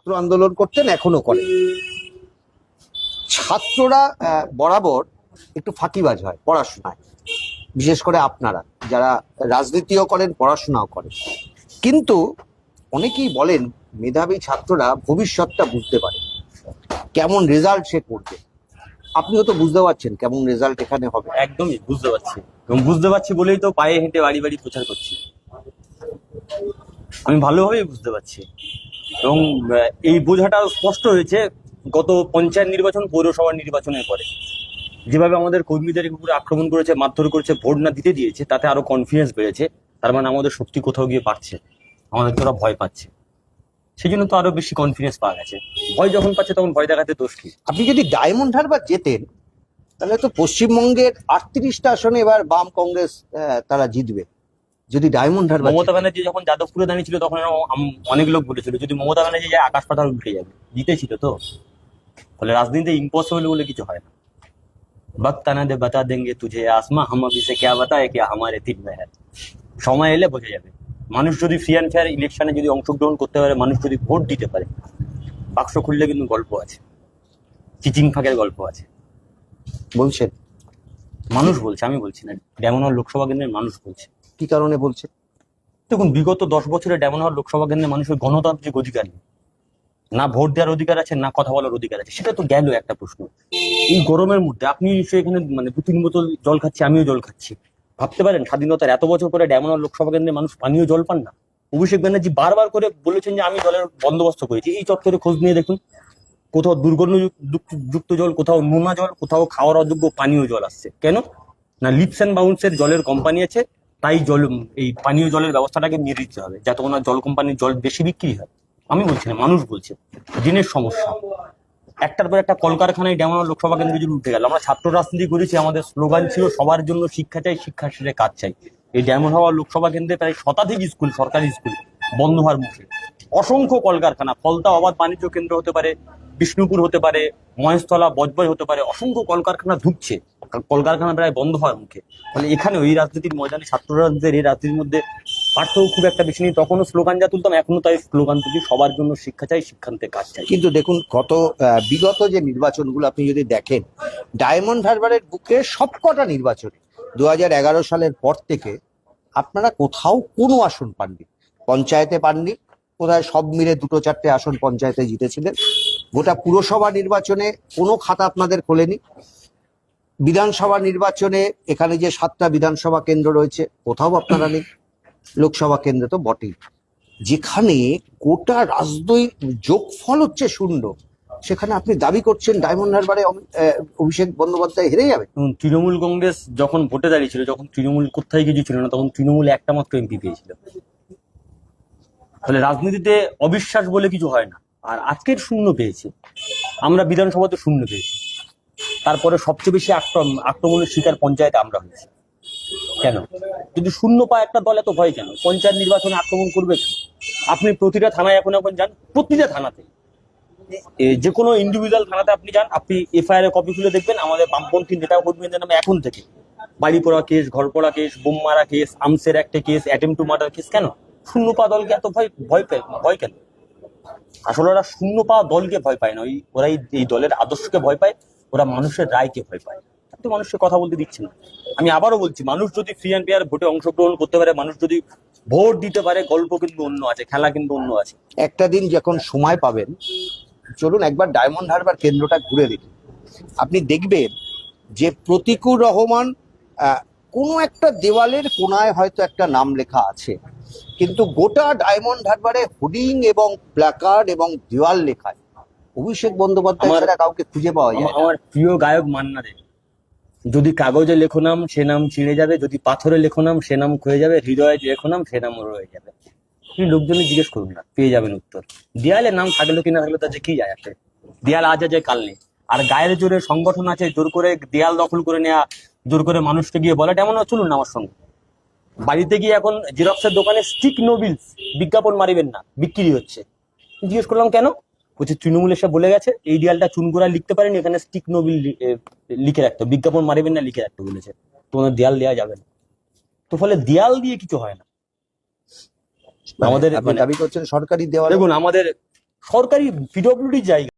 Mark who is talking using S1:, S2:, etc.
S1: ছাত্র আন্দোলন করতেন, এখনো করেন। ছাত্ররা বরাবর একটু ফাঁকিবাজ হয় পড়াশোনায়, বিশেষ করে আপনারা যারা রাজনীতিও করেন পড়াশোনাও করেন। কিন্তু অনেকেই বলেন মেধাবী ছাত্ররা ভবিষ্যৎটা বুঝতে পারে, কেমন রেজাল্ট সে করবে। আপনিও তো বুঝতে পারছেন কেমন রেজাল্ট এখানে হবে।
S2: একদমই বুঝতে পারছি, এবং বুঝতে পারছি বলেই তো পায়ে হেঁটে বাড়ি বাড়ি প্রচার করছি। আমি ভালোভাবেই বুঝতে পারছি, এবং এই বোঝাটা স্পষ্ট হয়েছে গত পঞ্চায়েত নির্বাচন, পৌরসভার নির্বাচনের পরে। যেভাবে আমাদের কর্মীদের উপরে আক্রমণ করেছে, মারধর করেছে, ভোট না দিতে দিয়েছে, তাতে আরো কনফিডেন্স বেড়েছে। তার মানে আমাদের শক্তি কোথাও গিয়ে পাচ্ছে, আমাদেরকে ওরা ভয় পাচ্ছে। সেই জন্য তো আরো বেশি কনফিডেন্স পাওয়া গেছে। ভয় যখন পাচ্ছে তখন ভয় দেখাতে দোষ কি?
S1: আপনি যদি ডায়মন্ড হারবার যেতেন তাহলে তো পশ্চিমবঙ্গের 38টা আসনে এবার বাম কংগ্রেস তারা জিতবে, যদি ডায়মন্ড হারবার।
S2: মমতা ব্যানার্জি যখন যাদবপুরে দাঁড়িয়েছিল তখন অনেক লোক বলেছিল যদি মমতা ব্যানার্জি যায় আকাশ পাতাল উঠে যাবে। জিতেছিল তো। ফলে রাজনীতিতে ইম্পসিবল বলে কিছু হয় না। वक्त आना दे बता देंगे तुझे आसमां हम अभी से क्या बताए क्या हमारे दिल में है। সময় এলে বোঝা যাবে। মানুষ যদি ফ্রি অ্যান্ড ফেয়ার ইলেকশনে যদি অংশগ্রহণ করতে পারে, মানুষ যদি ভোট দিতে পারে, বাক্স খুললে কিন্তু গল্প আছে, চিচিং ফাঁকের গল্প আছে।
S1: বলছেন?
S2: মানুষ বলছে, আমি বলছি না। ডেমনহর লোকসভা কেন্দ্রের মানুষ বলছে।
S1: কি কারণে বলছে?
S2: দেখুন, বিগত 10 বছরে ডেমনহর লোকসভা কেন্দ্রে মানুষের গণতান্ত্রিক অধিকার নেই। না ভোট দেওয়ার অধিকার আছে, না কথা বলার অধিকার আছে। সেটা তো গেল একটা প্রশ্ন। এই গরমের মধ্যে আপনি এখানে মানে 2-3 বোতল জল খাচ্ছি, আমিও জল খাচ্ছি। ভাবতে পারেন স্বাধীনতার এত বছর পরে ডেমনহর লোকসভা কেন্দ্রে মানুষ পানীয় জল পান না। অভিষেক ব্যানার্জি বারবার করে বলেছেন যে আমি জলের বন্দোবস্ত করেছি। এই চত্বরে খোঁজ নিয়ে দেখুন, কোথাও দুর্গন্ধযুক্ত জল, কোথাও নোনা জল, কোথাও খাওয়ার অযোগ্য পানীয় জল আসছে। কেন? না লিপস অ্যান্ড বাউন্সের জলের কোম্পানি আছে, তাই জল এই পানীয় জলের ব্যবস্থাটাকে নিয়ে দিতে হবে, যাতে ওনার জল কোম্পানির জল বেশি বিক্রি হয়। আমি বলছি না, মানুষ বলছে। দিনের সমস্যা, একটার পর একটা কলকারখানায় ডেমনহর লোকসভা কেন্দ্রে যদি উঠে গেল। আমরা ছাত্র রাজনীতি করেছি, আমাদের স্লোগান ছিল সবার জন্য শিক্ষা চাই, শিক্ষার শেষে কাজ চাই। এই ডেমনহর লোকসভা কেন্দ্রে প্রায় শতাধিক স্কুল, সরকারি স্কুল বন্ধ হওয়ার মুখে। অসংখ্য কলকারখানা, ফলতা অবাধ বাণিজ্য কেন্দ্র হতে পারে, বিষ্ণুপুর হতে পারে, মহেশতলা, বজবজ হতে পারে, অসংখ্য কলকারখানা ঢুকছে, কলকারখানা প্রায় বন্ধ হওয়ার মুখে। ফলে এখানে ওই রাজনীতির ময়দানে ছাত্র রাজনীতির এই রাজনীতির মধ্যে পার্থক্য খুব একটা বেশি নেই। তখনও স্লোগান যা তুলতাম, এখনো তাই স্লোগান তুলি, সবার জন্য শিক্ষা চাই, শিক্ষান্তে কাজ চাই।
S1: কিন্তু দেখুন বিগত যে নির্বাচনগুলো আপনি যদি দেখেন, ডায়মন্ড হারবারের বুকে সবকটা নির্বাচনে 2011 সালের পর থেকে আপনারা কোথাও কোনো আসন পাননি, পঞ্চায়েতে পাননি। কোথায় সব মিলে 2-4টে আসন পঞ্চায়েতে জিতেছিলেন। গোটা পুরসভা নির্বাচনে কোনো খাতা আপনাদের খোলেনি। বিধানসভা নির্বাচনে এখানে যে 7টা বিধানসভা কেন্দ্র রয়েছে কোথাও আপনারা নেই, লোকসভা কেন্দ্র তো বটেই। যেখানে গোটা রাজনৈতিক যোগফল হচ্ছে 0, সেখানে আপনি দাবি করছেন ডায়মন্ড হারবারে অভিষেক বন্দ্যোপাধ্যায় হেরে যাবে।
S2: তৃণমূল কংগ্রেস যখন ভোটে দাঁড়িয়েছিল, যখন তৃণমূল কোথায় কিছু ছিল না, তখন তৃণমূল একটা মাত্র এমপি পেয়েছিল। ফলে রাজনীতিতে অবিশ্বাস বলে কিছু হয় না। আর আজকের 0 পেয়েছি আমরা, বিধানসভাতে 0 পেয়েছি। তারপরে সবচেয়ে বেশি আক্রমণের শিকার পঞ্চায়েতে আমরা হয়েছি। কেন? যদি 0 পায় একটা দল, এত ভয় কেন? পঞ্চায়েত নির্বাচনে আক্রমণ করবে কেন? আপনি প্রতিটা থানায় এখন যান, প্রতিটা থানাতে, যে কোনো ইন্ডিভিজুয়াল থানাতে আপনি যান, আপনি এফআইআর এর কপি খুলে দেখবেন আমাদের বামপন্থী নেতা কর্মীদের নামে এখন থেকে বাড়ি পোড়া কেস, ঘর পোড়া কেস, বোম মারা কেস, আর্মসের একটা case, attempt to murder case. কেন? 0 পাওয়া দলকে এত ভয় কেন? আসলে ওরা 0 পাওয়া দলকে ভয় পায় না, ওরা এই দলের আদর্শকে ভয় পায়, ওরা মানুষের রায়কে ভয় পায়। কিন্তু মানুষকে কথা বলতে দিচ্ছে না। আমি আবারও বলছি, মানুষ যদি ফ্রি অ্যান্ড ফেয়ার ভোটে অংশগ্রহণ করতে পারে, মানুষ যদি ভোট দিতে পারে, গল্প কিন্তু অন্য আছে, খেলা কিন্তু অন্য আছে।
S1: একটা দিন যখন সময় পাবেন, চলুন একবার ডায়মন্ড হারবার কেন্দ্রটা ঘুরে দেখুন। আপনি দেখবেন যে প্রতিকুর রহমান কোনো একটা দেওয়ালের কোনায় হয়তো একটা নাম লেখা আছে, কিন্তু গোটা ডায়মন্ড হারবারে হোর্ডিং এবং প্ল্যাকার্ড এবং দেওয়াল লেখায় অভিষেক বন্দ্যোপাধ্যায় ছাড়া কাউকে খুঁজে পাওয়া যায় না।
S2: আমার প্রিয় গায়ক মান্না দে, যদি কাগজে লেখো নাম সে নাম ছিঁড়ে যাবে, যদি পাথরে লেখো নাম সে নাম ক্ষয়ে যাবে, হৃদয়ে লেখো নাম সে নাম রয়ে যাবে। আপনি লোকজনের জিজ্ঞেস করুন না, পেয়ে যাবেন উত্তর। দেয়ালে নাম থাকলো কিনা থাকলো তাতে কি যায় আসে? দেয়াল আজ আছে কাল নেই। আর গায়ের জোরে সংগঠন আছে, জোর করে দেয়াল দখল করে নেওয়া, জোর করে মানুষকে গিয়ে বলা, এমন চলুন না আমার সঙ্গে। বাড়িতে গিয়ে এখন জেরক্সের দোকানে স্টিক নোবিলস বিজ্ঞাপন মারিবেন না, বিক্রি হচ্ছে। জিজ্ঞেস করলাম কেন? বলছে তৃণমূল এসে বলে গেছে এই দেয়ালটা চুন করে লিখতে পারেনি, এখানে স্টিক নোবিল লিখে রাখতে, বিজ্ঞাপন মারিবেন না লিখে রাখতে বলেছে। তোমাদের দেয়াল দেওয়া যাবে না। তো ফলে দেয়াল দিয়ে কিছু হয় না। আমাদের
S1: দাবি করছেন সরকারি দেওয়াল।
S2: দেখুন, আমাদের সরকারি পিডব্লিউডি জায়গা।